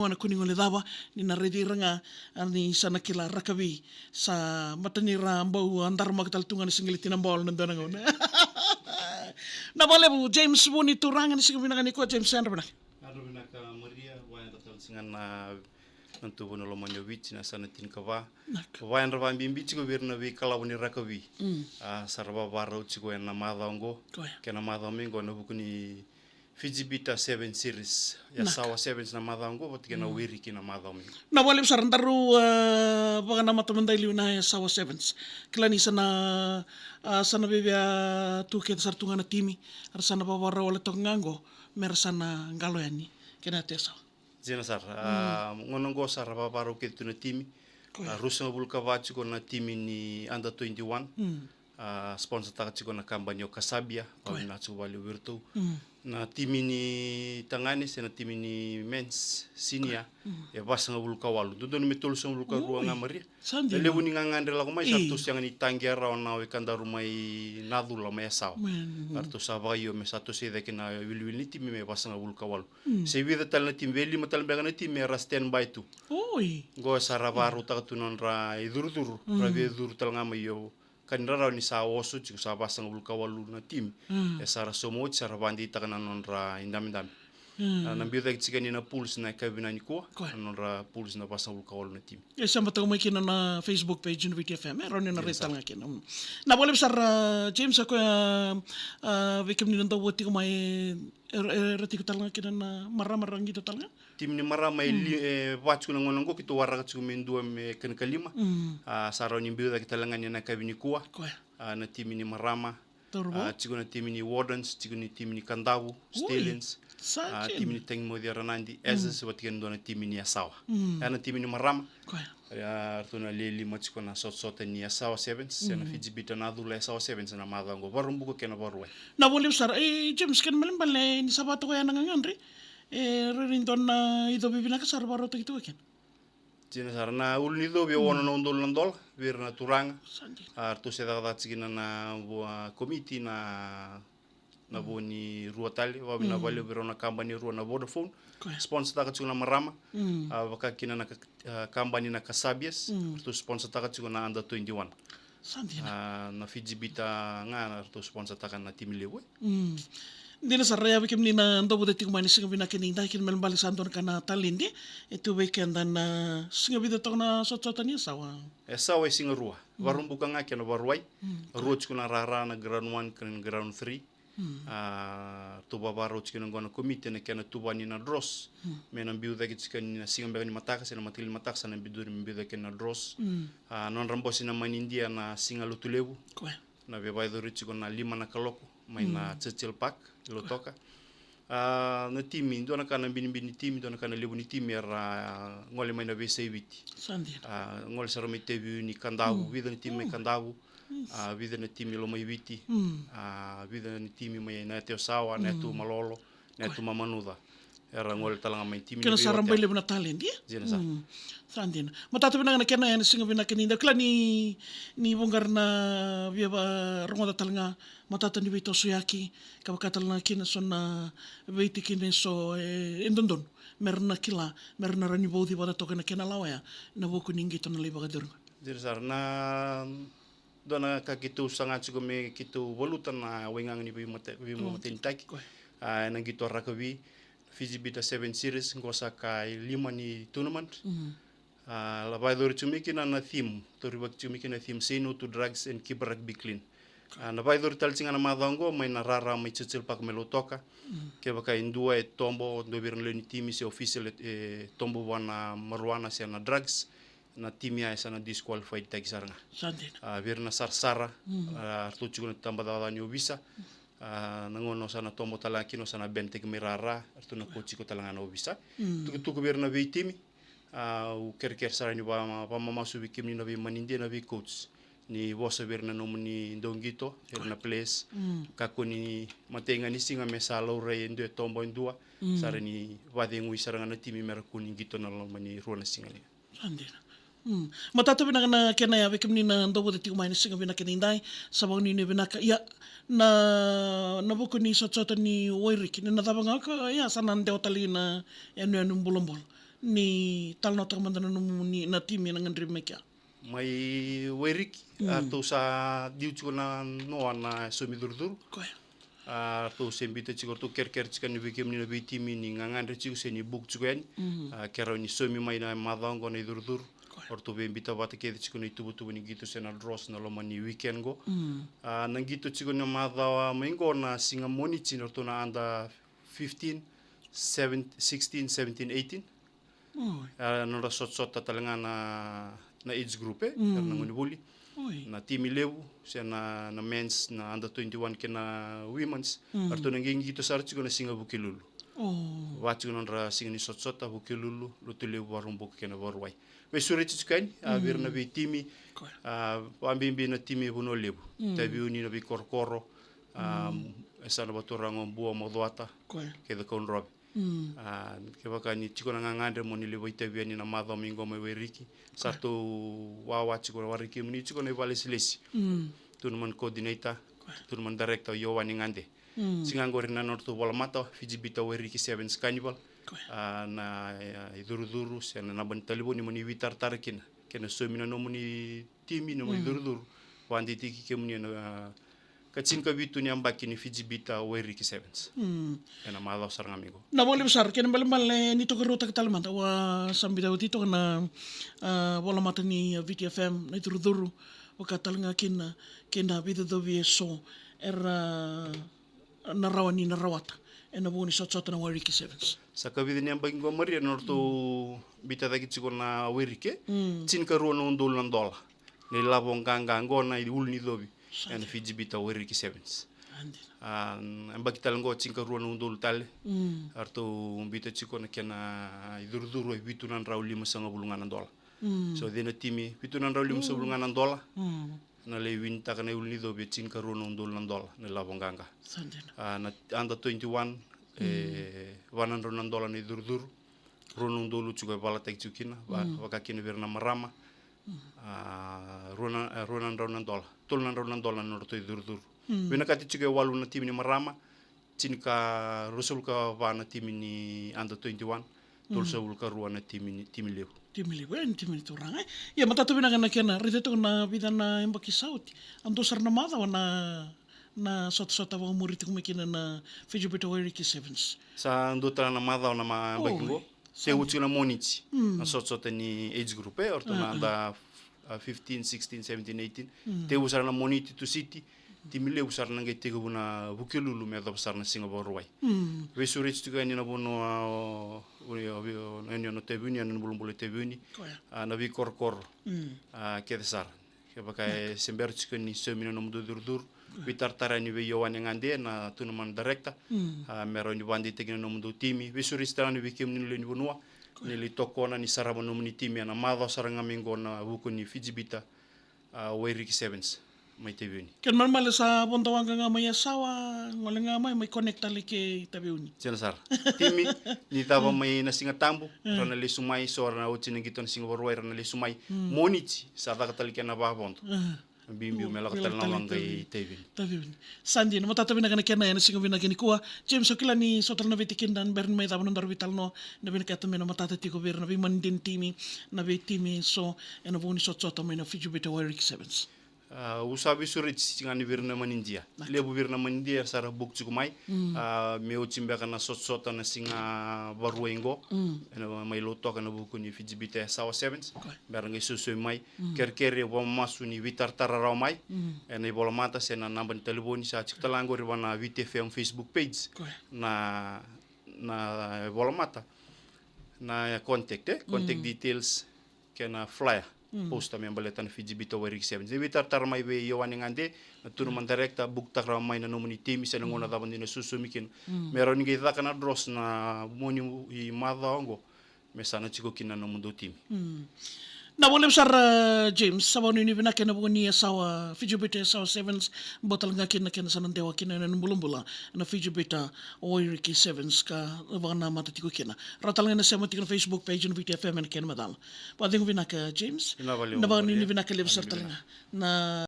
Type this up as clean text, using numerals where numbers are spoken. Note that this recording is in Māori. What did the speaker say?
Ana kuning ole dawa ni na rediranga ani sana kila rakawi sa matani rambau andar magtal tungan singgilitin ambol nandana ngona. Na boleh bu James Boni turangan singgabina ni ko James Sandra bana. Ado binaka Maria wayan ratal singan na nantu bono lomanyo wich na sana tin kawa. Wayan rawan bimbi chigo wirna wi kalawani rakawi. Saraba barau chigo na madongo. Kena madomingo na bukuni Fijibita 7 series ya sawa 7 na madhango batika na wiri kina madhami na wale besar ndaru baga nama teman liu na ya sawa 7 klani sana sana bebia tu ke sar tungana timi ar sana bawara wale tongango mer sana ngalo yani kena tesa jena sar ngonongo sar babaru ke tuna timi rusanga bulka vachi na timi ni under 21 sponsor taka na kambanyo Kasabia na chubali wirtu na timi ni tangani se na timi ni men's senior ya basanga bulka walu dudon metul sang bulka ruanga mari le wuni ngangandre la komai satu yang ni tangiara ona we kandaru mai nadula mai saw arto sabayo me satu se de kena wilwil ni timi me basanga bulka walu se vida tal na timi veli matal begana timi ra stand by tu oi go sarabaru ta tunon ra idurdur ra vedur tal ngamayo kan rara ni sa oso chiku sa basang bulka walu na tim sara somo sara bandi takana nonra indam na biuda chikani na pools na kabina ni ko nonra pools na basang bulka walu na tim sama tahu mungkin na Facebook page ni VTFM ron na retal ngakin na boleh besar James aku bikin ni nanda wati ko mai rati ko tal ngakin na marang gitu tal nga tim ni marama watch ko ngonongo kito waraka chiku mendua me kan kalima saro ni biuda kita langanya na kabini kuwa na tim ni marama chiku na tim ni wardens chiku ni tim ni kandawu stallions tim ni teng mo dia ranandi as watikan do na tim ni asawa na tim ni marama ya tuna leli machiko na sot ni asawa 7 na Fijibita na dula asawa 7 na madango barumbu ko kena barwe na boleh besar James kan malam bale ni sabato ko yana ngangandri rinton na ido bibina ka sar baro gitu kan jina sar na ulni do be wono no ndol wir na turang artu se daga tsigina na komiti na boni ruatali wa na valeu berona company ruo na Vodafone sponsor taka tsuna marama baka kina na company na Kasabias artu sponsor taka tsuna under 21 na Fijibita nga artu sponsor taka na tim lewe Dina saraya bikin ni na ndo bude tiku mani singa bina kini dah kin melbalik santor kana talindi itu weekend dan singa bida tong na sot-sotani sawa. Sawa singa rua. Warung buka ngaki na waruai. Rua cikuna rara na ground 1 kan ground 3. Tuba baro cikuna ngona komite na kena tuba ni na dross. Mena biuda ki cikana singa bega ni mataka sena matili mataka sana biduri biuda kena dross. Non rambosi na manindia na singa lutulebu. Na bebai dori cikuna 5 na kaloko. Mai na Churchill Park lotoka na timi ndo na kana bini timi ndo na kana lebu ni timi era ngole mai na vese witi ngole saro mai tevi ni kandawu vida ni timi kandawu vida ni timi lo mai witi vida ni timi mai na teo sawa na tu malolo na tu mamanuda era ngole talanga mai timi kena saram bai lebu na talent dia jena sa Sandin. Mata tu benang na kena yang singa bina keninda kla ni bonggar na biaba rongoda talanga mata tu ni bito suyaki kabakatal na kina so na beiti kine so endondon merna kila merna rani bodi bada to kena kena lawaya na boku ningi to na liba gadur. Jersar na dona ka kitu sanga chugo me kitu volutan na wengang ni bi matin tak na gitu rakawi Fijibita 7 series ngosa kai 5 ni tournament labai dori chumikina na theme toriwak chumikina theme say no to drugs and keep rugby clean labai dori talcinga na madango mai na rara mai Churchill Park melotoka ke baka indua tombo do birn le timi se official tombo wana marwana se na drugs na timia esa na disqualified tag saranga birna sarsara artu chuguna tamba da ni obisa nangono sana tombo talakino sana bentek mirara artu na coach ko talanga no obisa tu birna be timi u ker sara ni ba mama su bikim ni nabi maninde nabi coach ni bosa berna no ni ndongito na place kakuni matenga ni singa mesa lo re ndo tombo ndua sara ni wadengui sara na timi merakuni ngito na lo mani rona singa ni andina matata bina na kena ya bikim ni na ndo bude tiku mai singa bina kenindai sabang ni bina ka ya na buku ni sot-sota ni oirik ni na tabanga ka ya sana ndeo tali na enu bolombol ni talno takamandana ni na timi na ngandri mekia. Mai Wairiki, arto sa diu chiko na noa na somi durduru. Koe. Arto sembita chiko arto ker chika ni vikem ni na vitimi ni ngangandre chiko se ni buk chiko yani. Kera ni somi mai na madhango na durduru. Orto bembita wata kede chiko ni tubu ni gitu se na dross na loma ni weekend go. Nang gitu chiko ni madhawa maingo na singa monichi na orto na anda 15, 16, 17, 18. Nora sot tatalanga na age group na ngoni buli. Na timi levu se na men's na under 21 ke na women's. Orto nang gitu sar chiko na singa bukilulu. Wachiko nora singa ni sot bukilulu lutu levu warumbo ke na warwai. We sure chichikani ver na vi timi pambimbi na timi buno lebu tabi uni na vi korkoro esa na batorango bua modwata ke the kon rob ke bakani chiko na ngangande moni lebu tabi ni na madho mingo me Wairiki sarto wawa chiko wariki mni chiko na vale silesi tunman coordinator tunman director yo wani ngande singangori na norto wala mata fijibita Wairiki 7 carnival na iduruduru se na bantalibo ni moni vitar tarkin kena somina no moni timi no moni duruduru wandi tiki ke moni na kachinka vitu ni ambaki ni fijibita Wairiki 7 ena malo sarang amigo na boleh besar kena bale ni to kerota ketalmanta wa sambida uti to na wala mata ni VTFM na iduruduru wakatalnga kena vitu do so era na rawani na rawata ena boni sot na Wairiki 7 sakabidi ni ambaki ngo mari norto bita daki chiko na Wairiki chinka ruona undul nandola ni labong ganga ngona i ul ni dobi ena fijibita Wairiki 7 ambaki talango chinka ruona undul tale arto bita chiko na kena idurduru vitu nan rauli masanga bulungan nandola so dena timi vitu nan rauli masanga bulungan nandola na le winta kana ul ni dobi chinka ruona undul nandola ni labong ganga na under 21 $100 ni durdur runung dulu juga balatek chukina wakakini verna marama runan dola tulnan $100 norto durdur wena kati chuke walu na timi ni marama cinka rusulka wana timi ni under 21 tulsa ulka ruana timi lebu en timi turang ya mata tu bina kana kena rite to na bidana embaki sauti ando sarna mada wana na sota wa umuriti kumekina na fijibita Wairiki 7 sa ndutra na madha na mabakingo se uchi na monichi na sota ni age group orto na da 15 16 17 18 te usar na moniti to city timile usar na ngete guna bukilulu me da usar na Singapore wai we surich tu gani na bono nyo no tebuni na bulumbule tebuni na vi korkor ke desar ke bakai sember chikani semina no durdur vitar tarani we yowan ngande na tunuman directa mero ni bandi tegina no mundo timi we suristana ni vikem ni leni bonua ni li tokona ni sarama no muni timi na madho saranga mingo na buku ni fijibita Wairiki 7 mai tebuni ken mal sa bonta wanga nga mai sawa ngolenga mai connecta leke tebuni sar timi ni tava mai na singa tambu rana le sumai so rana uchi ni giton singa borwai rana le sumai monichi sa ta talike na ba bonto bimbi mela katal na wangai tevin sandi no mata tabina kana kena ena singa bina kini kuwa James okila ni sotal na vitikin dan bern mai tabon ndar vital no na bina kata mena mata tati ko ber na bi mandin timi na be timi so ena boni sot mena fijubita Wairiki 7 usabi surit ngani birna manindia lebu birna manindia sara buk chukumai meu chimbe kana sot na singa baruengo ena mai loto kana buku ni fijibita sawa 7 barang susu mai kerkere wa masuni vitar tarara mai ena bola mata sena namban telefoni sa chiktalango ribana VTFM Facebook page na bola mata na contact details kena flyer posta me baletan fijibita Wairiki 7 vitar tarmai we yowan ngande na tunuman directa bukta ramai na nomuni timi sa ngona daban dina susumikin meron ngi kana dross na moni i madongo mesana chiko kina no mundo timi na boleh besar James sabaw ni bina kena boni sawa fijibita sawa 7 botal nga kena sanan dewa kena na bulumbula na fijibita Wairiki 7 ka bana mata tiko kena ratal nga sa matik na Facebook page ng VTFM kena madal pading bina ka James na ba ni bina ka lebsar talanga na